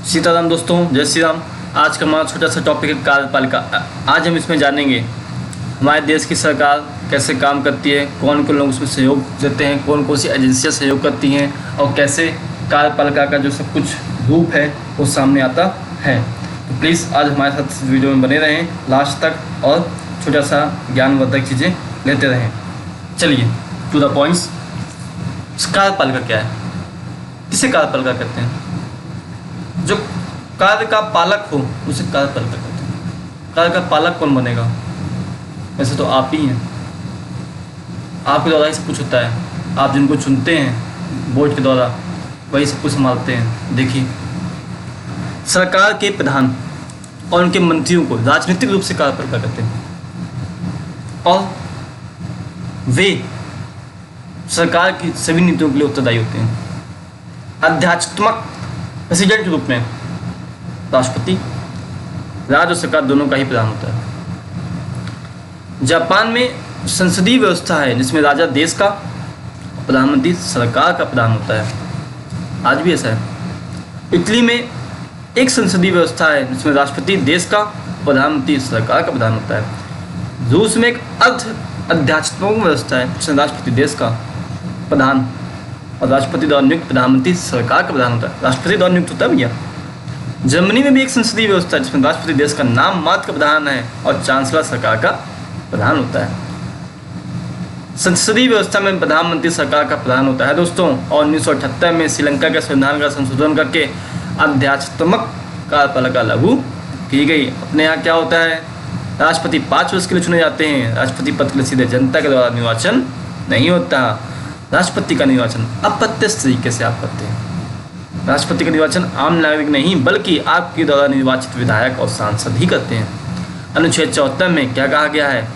सीताराम दोस्तों, जय श्री राम। आज का हमारा छोटा सा टॉपिक है कार्यपालिका। आज हम इसमें जानेंगे हमारे देश की सरकार कैसे काम करती है, कौन कौन लोग उसमें सहयोग देते हैं, कौन कौन सी एजेंसियां सहयोग करती हैं और कैसे कार्यपालिका का जो सब कुछ रूप है वो सामने आता है। तो प्लीज़ आज हमारे साथ इस वीडियो में बने रहें लास्ट तक और छोटा सा ज्ञानवर्धक चीज़ें लेते रहें। चलिए टू द पॉइंट्स। कार्यपालिका क्या है, किसे कार्यपालिका कहते हैं? जो कार्य का पालक हो उसे कार्यपालिका कहते हैं। कार्य का पालक कौन बनेगा? वैसे तो आप ही हैं, आपके द्वारा ही सब कुछ होता है। आप जिनको चुनते हैं वोट के द्वारा वही सब कुछ संभालते हैं। देखिए, सरकार के प्रधान और उनके मंत्रियों को राजनीतिक रूप से कार्यपालिका कहते हैं और वे सरकार की सभी नीतियों के लिए उत्तरदायी होते हैं। आध्यात्मक प्रेसिडेंट के रूप में राष्ट्रपति, राज्य और सरकार दोनों का ही प्रधान होता है। जापान में संसदीय व्यवस्था है जिसमें राजा देश का, प्रधानमंत्री सरकार का प्रधान होता है। आज भी ऐसा है। इटली में एक संसदीय व्यवस्था है जिसमें राष्ट्रपति देश का, प्रधानमंत्री सरकार का प्रधान होता है। रूस में एक अर्ध आध्यात्मिक व्यवस्था है जिसमें राष्ट्रपति देश का प्रधान और राष्ट्रपति द्वारा नियुक्त प्रधानमंत्री सरकार का प्रधान होता है। राष्ट्रपति द्वारा नियुक्त होता है भैया। जर्मनी में भी एक संसदीय व्यवस्था है जिसमें राष्ट्रपति देश का नाम मात्र का प्रधान है और चांसलर सरकार का प्रधान होता है। संसदीय व्यवस्था में प्रधानमंत्री सरकार का प्रधान होता है दोस्तों। और 1978 में श्रीलंका के संविधान का संशोधन करके आध्यात्मिक कार्यपालिका लागू की गई। अपने यहाँ क्या होता है, राष्ट्रपति 5 वर्ष के लिए चुने जाते हैं। राष्ट्रपति पद के लिए सीधे जनता के द्वारा निर्वाचन नहीं होता। राष्ट्रपति का निर्वाचन अप्रत्यक्ष तरीके से आप करते हैं। राष्ट्रपति का निर्वाचन आम नागरिक नहीं बल्कि आपके द्वारा निर्वाचित विधायक और सांसद ही करते हैं। अनुच्छेद 74 में क्या कहा गया है?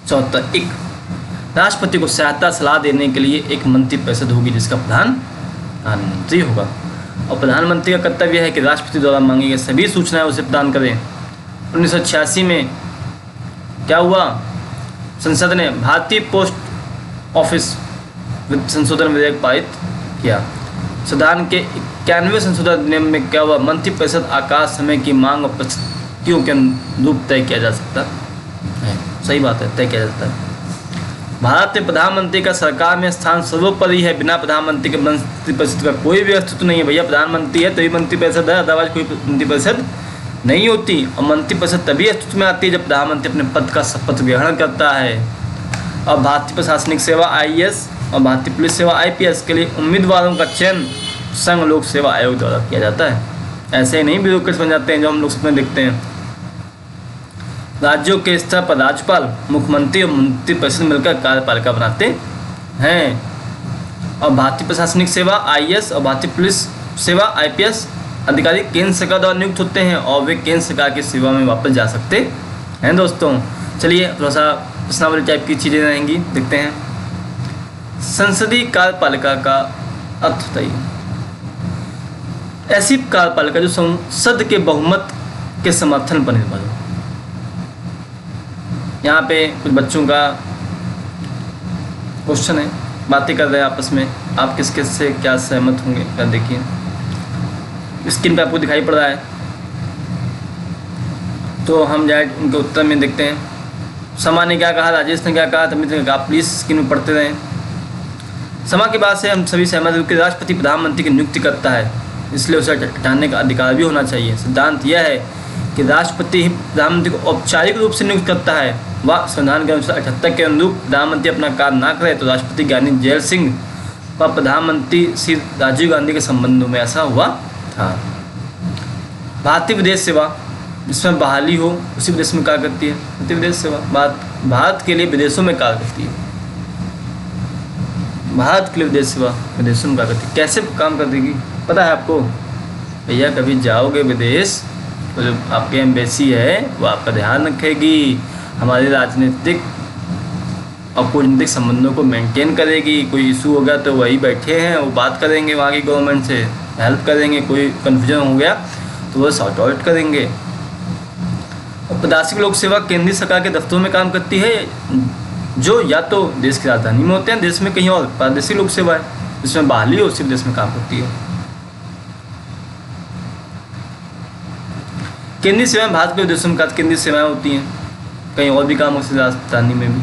74(1) राष्ट्रपति को सहायता सलाह देने के लिए एक मंत्रिपरिषद होगी जिसका प्रधान प्रधानमंत्री होगा और प्रधानमंत्री का कर्तव्य है कि राष्ट्रपति द्वारा मांगी गई सभी सूचनाएं उसे प्रदान करें। 1986 में क्या हुआ? संसद ने भारतीय पोस्ट ऑफिस संशोधन विधेयक पारित किया। संविधान के 91वें संशोधन अधिनियम में क्या हुआ? मंत्रिपरिषद आकार, समय की मांग और परिस्थितियों के अनुरूप तय किया जा सकता है। सही बात है, तय किया जा सकता है। भारत में प्रधानमंत्री का सरकार में स्थान सर्वोपरि है। बिना प्रधानमंत्री के मंत्रिपरिषद का कोई भी अस्तित्व नहीं है। भैया प्रधानमंत्री है तभी मंत्रिपरिषद है, अदरवाइज कोई मंत्रिपरिषद नहीं होती। और मंत्रिपरिषद तभी अस्तित्व में आती है जब प्रधानमंत्री अपने पद का शपथ ग्रहण करता है। और भारतीय प्रशासनिक सेवा IAS और भारतीय पुलिस सेवा IPS के लिए उम्मीदवारों का चयन संघ लोक सेवा आयोग द्वारा किया जाता है। ऐसे ही नहीं ब्यूरोक्रेट्स बन जाते हैं जो हम लोग सपने देखते हैं। राज्यों के स्तर पर राज्यपाल, मुख्यमंत्री और मंत्रिपरिषद मिलकर कार्यपालिका बनाते हैं। और भारतीय प्रशासनिक सेवा IAS और भारतीय पुलिस सेवा IPS अधिकारी केंद्र सरकार द्वारा नियुक्त होते हैं और वे केंद्र सरकार की सेवा में वापस जा सकते हैं दोस्तों। चलिए थोड़ा सा प्रश्नावली टाइप की चीज़ें रहेंगी, देखते हैं। संसदीय कार्यपालिका का अर्थ बताइए। ऐसी कार्यपालिका जो संसद के बहुमत के समर्थन पर निर्भर हो। यहाँ पे कुछ बच्चों का क्वेश्चन है, बातें कर रहे हैं आपस में, आप किस किस से क्या सहमत होंगे? क्या देखिए स्क्रीन पे आपको दिखाई पड़ रहा है, तो हम जाए उनके उत्तर में देखते हैं। समा ने क्या कहा, राजेश ने क्या कहा, तमित ने कहा। प्लीज़ स्क्रीन में पढ़ते रहें। समा के बाद से हम सभी सहमत हैं कि राष्ट्रपति प्रधानमंत्री की नियुक्ति करता है, इसलिए उसे हटाने का अधिकार भी होना चाहिए। सिद्धांत यह है कि राष्ट्रपति ही प्रधानमंत्री को औपचारिक रूप से नियुक्त करता है। वह संविधान के अनुसार 78 के अनुरूप प्रधानमंत्री अपना कार्य ना करे तो राष्ट्रपति ज्ञानी जैल सिंह व प्रधानमंत्री श्री राजीव गांधी के संबंधों में ऐसा हुआ था। भारतीय विदेश सेवा जिसमें बहाली हो उसी विदेश में कार्य करती है। भारतीय विदेश सेवा भारत के लिए विदेशों में कार्य करती है। भारत के लिए विदेश सेवा विदेशों में कार्य करती है। कैसे काम कर देगी पता है आपको? भैया कभी जाओगे विदेश तो जो आपके एम्बेसी है वो आपका ध्यान रखेगी, हमारे राजनीतिक और कूटनीतिक संबंधों को मेंटेन करेगी। कोई इशू हो गया तो वही बैठे हैं, वो बात करेंगे वहाँ की गवर्नमेंट से, हेल्प करेंगे। कोई कन्फ्यूजन हो गया तो वो सॉर्ट आउट करेंगे। और प्रादेशिक लोक सेवा केंद्रीय सरकार के दफ्तरों में काम करती है जो या तो देश की राजधानी में होते हैं, देश में कहीं और। प्रादेशिक लोक सेवा है जिसमें बहाली हो उसी देश में काम करती है। केंद्रीय सेवाएं भारत के उद्देश्यों में केंद्रीय सेवाएं होती हैं, कहीं और भी काम हो सकते हैं, राजधानी में भी।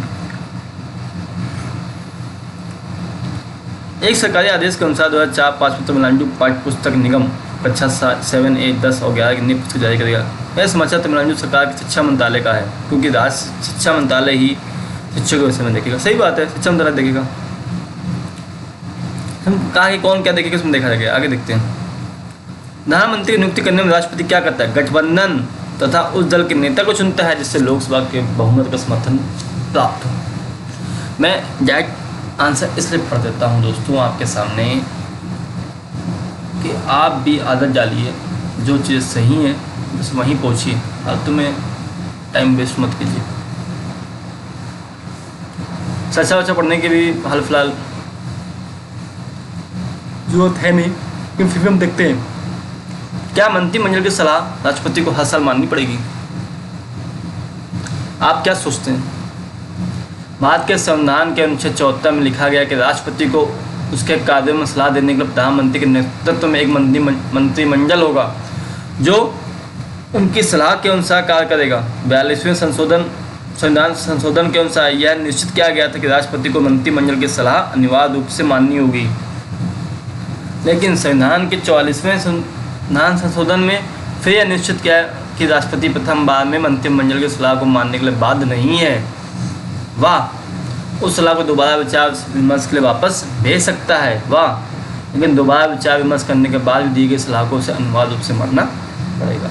एक सरकारी आदेश के अनुसार 2004-5 में तमिलनाडु पाठ्य पुस्तक निगम कक्षा 7, 8, 10 और 11 की नई पुस्तक जारी करेगा। यह समाचार तमिलनाडु सरकार के शिक्षा मंत्रालय का है, क्योंकि राज्य शिक्षा मंत्रालय ही शिक्षा के विषय में देखेगा। सही बात है, शिक्षा मंत्रालय देखेगा। हम कहा कि कौन क्या देखेगा, उसमें देखा जाएगा। आगे देखते हैं। प्रधानमंत्री की नियुक्ति करने में राष्ट्रपति क्या करता है? गठबंधन तथा उस दल के नेता को चुनता है जिससे लोकसभा के बहुमत का समर्थन प्राप्त हो। मैं डायरेक्ट आंसर इसलिए पढ़ देता हूँ दोस्तों आपके सामने कि आप भी आदत डालिए, जो चीज़ सही है बस वहीं पहुँचिए, फालतू में टाइम वेस्ट मत कीजिए। सच्चा वच्चा पढ़ने की भी हाल फिलहाल जरूरत है नहीं, लेकिन फिर भी हम देखते हैं। क्या मंत्रिमंडल की सलाह राष्ट्रपति को हर साल माननी पड़ेगी? आप क्या सोचते हैं? भारत के संविधान के अनुच्छेद 74 में लिखा गया कि राष्ट्रपति को उसके कार्यों में सलाह देने के लिए प्रधानमंत्री के नेतृत्व में एक मंत्रिमंडल होगा जो उनकी सलाह के अनुसार कार्य करेगा। 42वें संविधान संशोधन के अनुसार यह निश्चित किया गया था कि राष्ट्रपति को मंत्रिमंडल की सलाह अनिवार्य रूप से माननी होगी, लेकिन संविधान के 44वें संविधान संशोधन में फिर यह निश्चित किया कि राष्ट्रपति प्रथम बार में मंत्रिमंडल की सलाह को मानने के लिए बाध्य नहीं है। वाह, उस सलाह को दोबारा विचार विमर्श के लिए वापस भेज सकता है। वाह, लेकिन दोबारा विचार विमर्श करने के बाद भी दी गई सलाह को उसे अनिवार्य रूप से मानना पड़ेगा।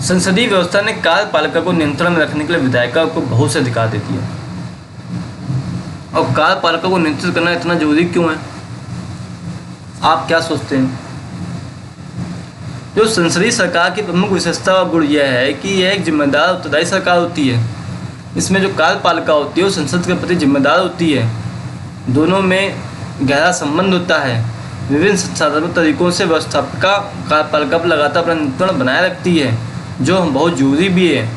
संसदीय व्यवस्था ने कार्यपालिका को नियंत्रण में रखने के लिए विधायिका को बहुत से अधिकार देती है। और कार्यपालिका को नियंत्रित करना इतना जरूरी क्यों है? आप क्या सोचते हैं? जो संसदीय सरकार की प्रमुख विशेषता और गुण यह है कि यह एक जिम्मेदार उत्तरदायी सरकार होती है। इसमें जो कार्यपालिका होती है वो संसद के प्रति जिम्मेदार होती है। दोनों में गहरा संबंध होता है। विभिन्न संसाधनात्मक तरीकों से व्यवस्थापिका कार्यपालिका पर लगातार अपना नियंत्रण बनाए रखती है, जो बहुत जरूरी भी है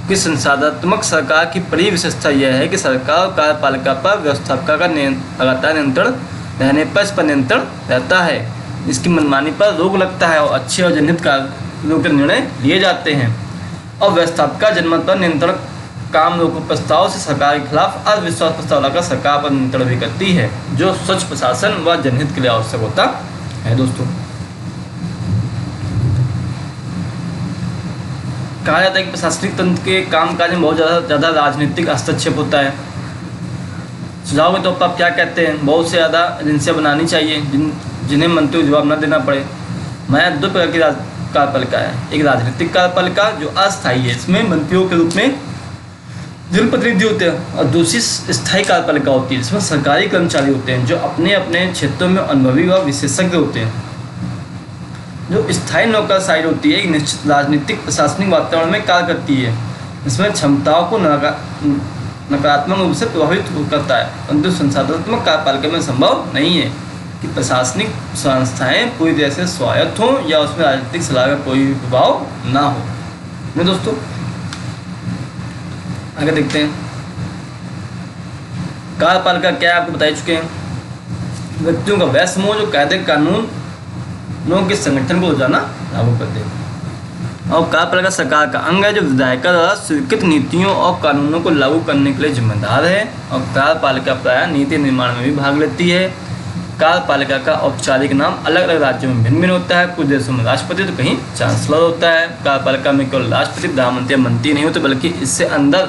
कि संसाधनात्मक सरकार की बड़ी विशेषता यह है कि सरकार और कार्यपालिका पर व्यवस्थापिका का लगातार नियंत्रण रहने पर इस पर नियंत्रण रहता है। इसकी मनमानी पर रोक लगता है और अच्छे और जनहित कार्यों के निर्णय लिए जाते हैं। और व्यवस्थापिका जनमत पर नियंत्रण काम रोको प्रस्ताव से सरकार के खिलाफ अविश्वास प्रस्ताव लाकर सरकार पर नियंत्रण भी करती है, जो स्वच्छ प्रशासन व जनहित के लिए आवश्यक होता है। दोस्तों, कहा जाता है कि प्रशासनिक तंत्र के कामकाज में बहुत ज़्यादा राजनीतिक हस्तक्षेप होता है। सुझाव के तौर पर आप क्या कहते हैं? बहुत से ज़्यादा एजेंसियाँ बनानी चाहिए जिन्हें मंत्री को जवाब न देना पड़े। मैं 2 प्रकार की कार्यपालिका है। एक राजनीतिक कार्यपालिका जो अस्थायी है, इसमें मंत्रियों के रूप में जनप्रतिनिधि होते हैं, और दूसरी स्थायी कार्यपालिका होती है जिसमें सरकारी कर्मचारी होते हैं जो अपने अपने क्षेत्रों में अनुभवी व विशेषज्ञ होते हैं। जो स्थायी नौकरशाही होती है एक निश्चित राजनीतिक प्रशासनिक वातावरण में कार्य करती है, इसमें क्षमताओं को नकारात्मक रूप से प्रभावित करता है, परंतु संसाधनात्मक कार्यपालिका में संभव नहीं है कि प्रशासनिक संस्थाएं पूरी तरह से स्वायत्त हों या उसमें राजनीतिक सलाह का कोई भी प्रभाव ना हो। नहीं दोस्तों, आगे देखते हैं। कार्यपालिका क्या है आपको बता चुके हैं। व्यक्तियों का वह समूह जो कायदे कानूनों के संगठन को रोजाना लागू करते हैं। और कार्यपालिका सरकार का अंग है जो विधायिका द्वारा स्वीकृत नीतियों और कानूनों को लागू करने के लिए जिम्मेदार है। और कार्यपालिका प्रायः नीति निर्माण में भी भाग लेती है। कार्यपालिका का औपचारिक नाम अलग अलग राज्यों में भिन्न भिन्न होता है। कुछ देशों में राष्ट्रपति तो कहीं चांसलर होता है। कार्यपालिका में केवल राष्ट्रपति, प्रधानमंत्री, मंत्री नहीं होते, बल्कि इससे अंदर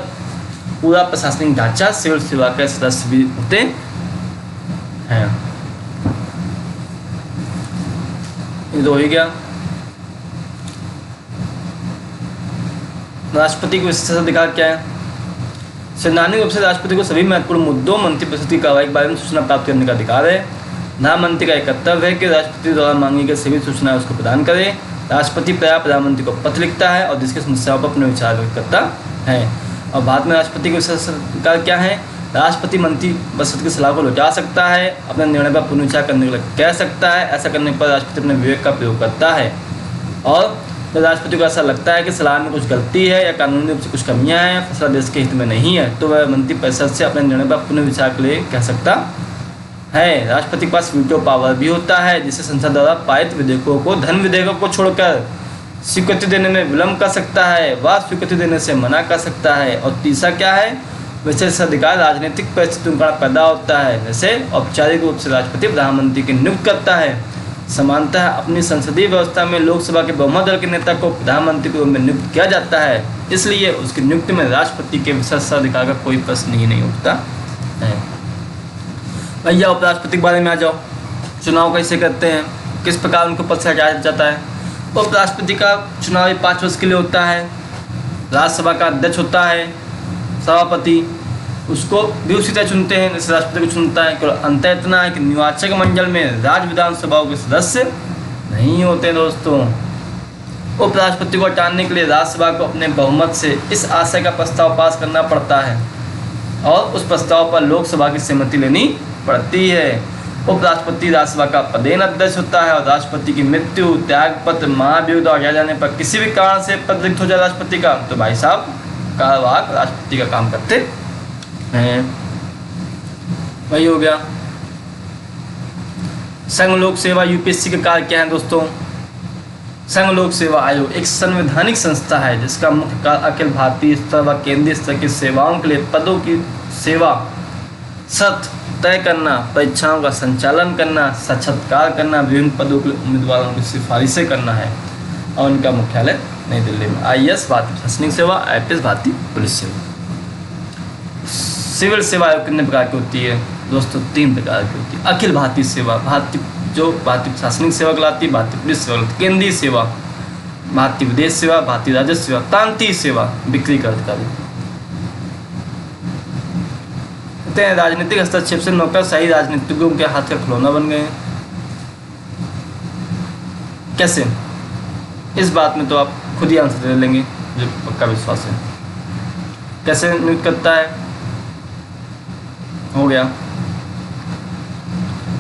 पूरा प्रशासनिक ढांचा, सिविल सेवा के सदस्य भी होते हैं। ये तो हो ही गया। राष्ट्रपति की विशेषाधिकार क्या है? संवैधानिक रूप से राष्ट्रपति को सभी महत्वपूर्ण मुद्दों, मंत्रिपरिषद की कार्रवाई के बारे में सूचना प्राप्त करने का अधिकार है। प्रधानमंत्री का एक कर्तव्य है कि राष्ट्रपति द्वारा मांगी गई सभी सूचनाएं उसको प्रदान करे। राष्ट्रपति प्रायः प्रधानमंत्री को पत्र लिखता है और जिसकी समस्याओं पर अपने विचार व्यक्त करता है। और भारत में राष्ट्रपति के विशेषाधिकार क्या है? राष्ट्रपति मंत्रिपरिषद की सलाह को लौटा सकता है, अपने निर्णय पर पुनर्विचार करने के लिए कह सकता है। ऐसा करने पर राष्ट्रपति अपने विवेक का प्रयोग करता है। और जब राष्ट्रपति को ऐसा लगता है कि सलाह में कुछ गलती है या कानूनी रूप से कुछ कमियां हैं, फैसला देश के हित में नहीं है, तो वह मंत्रिपरिषद से अपने निर्णय पर पुनर्विचार के लिए कह सकता है। राष्ट्रपति के पास वीटो पावर भी होता है, जिससे संसद द्वारा पारित विधेयकों को, धन विधेयकों को छोड़कर स्वीकृति देने में विलम्ब कर सकता है व स्वीकृति देने से मना कर सकता है। और तीसरा क्या है, विशेषाधिकार राजनीतिक परिस्थितियों का पैदा होता है, जैसे औपचारिक रूप से राष्ट्रपति प्रधानमंत्री की नियुक्त करता है। समानतः अपनी संसदीय व्यवस्था में लोकसभा के बहुमत दल के नेता को प्रधानमंत्री के रूप में नियुक्त किया जाता है, इसलिए उसकी नियुक्ति में राष्ट्रपति के विशेषाधिकार का कोई प्रश्न ही नहीं उठता है। भैया उपराष्ट्रपति के बारे में आ जाओ। चुनाव कैसे करते हैं, किस प्रकार उनको पद से हटाया जाता है। उपराष्ट्रपति का चुनाव 5 वर्ष के लिए होता है। राज्यसभा का अध्यक्ष होता है सभापति, उसको भी उसी तरह चुनते हैं जैसे राष्ट्रपति को चुनता है। केवल अंतर इतना है कि निर्वाचक मंडल में राज्य विधानसभाओं के सदस्य नहीं होते दोस्तों। उपराष्ट्रपति को हटाने के लिए राज्यसभा को अपने बहुमत से इस आशय का प्रस्ताव पास करना पड़ता है और उस प्रस्ताव पर लोकसभा की सहमति लेनी पड़ती है। उपराष्ट्रपति राज्यसभा का पदेन अध्यक्ष होता है और राष्ट्रपति की मृत्यु, त्यागपत्र, महाभियोग आ जाने पर किसी भी कारण से पद रिक्त हो जाए राष्ट्रपति का, तो भाई साहब कार्यवाहक राष्ट्रपति का काम करते हैं। वही हो गया। संघ लोक सेवा यूपीएससी के कार्य क्या है दोस्तों। संघ लोक सेवा आयोग एक संवैधानिक संस्था है जिसका मुख्य कार्य अखिल भारतीय स्तर व केंद्रीय स्तर की सेवाओं के लिए पदों की सेवा शर्त तय करना, परीक्षाओं का संचालन करना, साक्षात्कार करना, विभिन्न पदों के लिए उम्मीदवारों की सिफारिशें करना है। और उनका मुख्यालय नई दिल्ली में। आईएएस भारतीय प्रशासनिक सेवा, आईपीएस भारतीय पुलिस सेवा। सिविल सेवा आयोग कितने प्रकार की होती है दोस्तों, 3 प्रकार की होती है। अखिल भारतीय सेवा, भारतीय प्रशासनिक सेवा कहलाती है, भारतीय पुलिस सेवा, केंद्रीय सेवा, भारतीय विदेश सेवा, भारतीय राजस्व सेवा, प्रांतीय सेवा, बिक्री का अधिकारी। राजनीतिक हस्तक्षेप से नौकरशाही राजनीतिज्ञों के हाथ का खिलौना बन गए हैं। कैसे, इस बात में तो आप खुद ही आंसर दे लेंगे, मुझे पक्का विश्वास है। कैसे नियुक्त करता है, हो गया।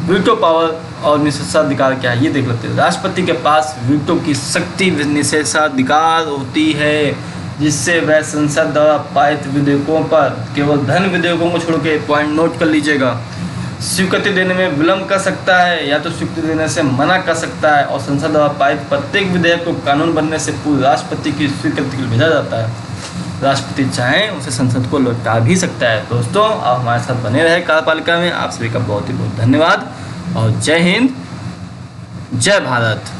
वीटो पावर और निषेधाधिकार क्या है ये देख लेते हैं। राष्ट्रपति के पास वीटो की शक्ति निषेधाधिकार होती है जिससे वह संसद द्वारा पारित विधेयकों पर, केवल धन विधेयकों को छोड़ के पॉइंट नोट कर लीजिएगा, स्वीकृति देने में विलम्ब कर सकता है या तो स्वीकृति देने से मना कर सकता है। और संसद द्वारा पारित प्रत्येक विधेयक को कानून बनने से पूर्व राष्ट्रपति की स्वीकृति के लिए भेजा जाता है। राष्ट्रपति चाहें उसे संसद को लौटा भी सकता है। दोस्तों आप हमारे साथ बने रहे कार्यपालिका में। आप सभी का बहुत ही बहुत धन्यवाद और जय हिंद, जय भारत।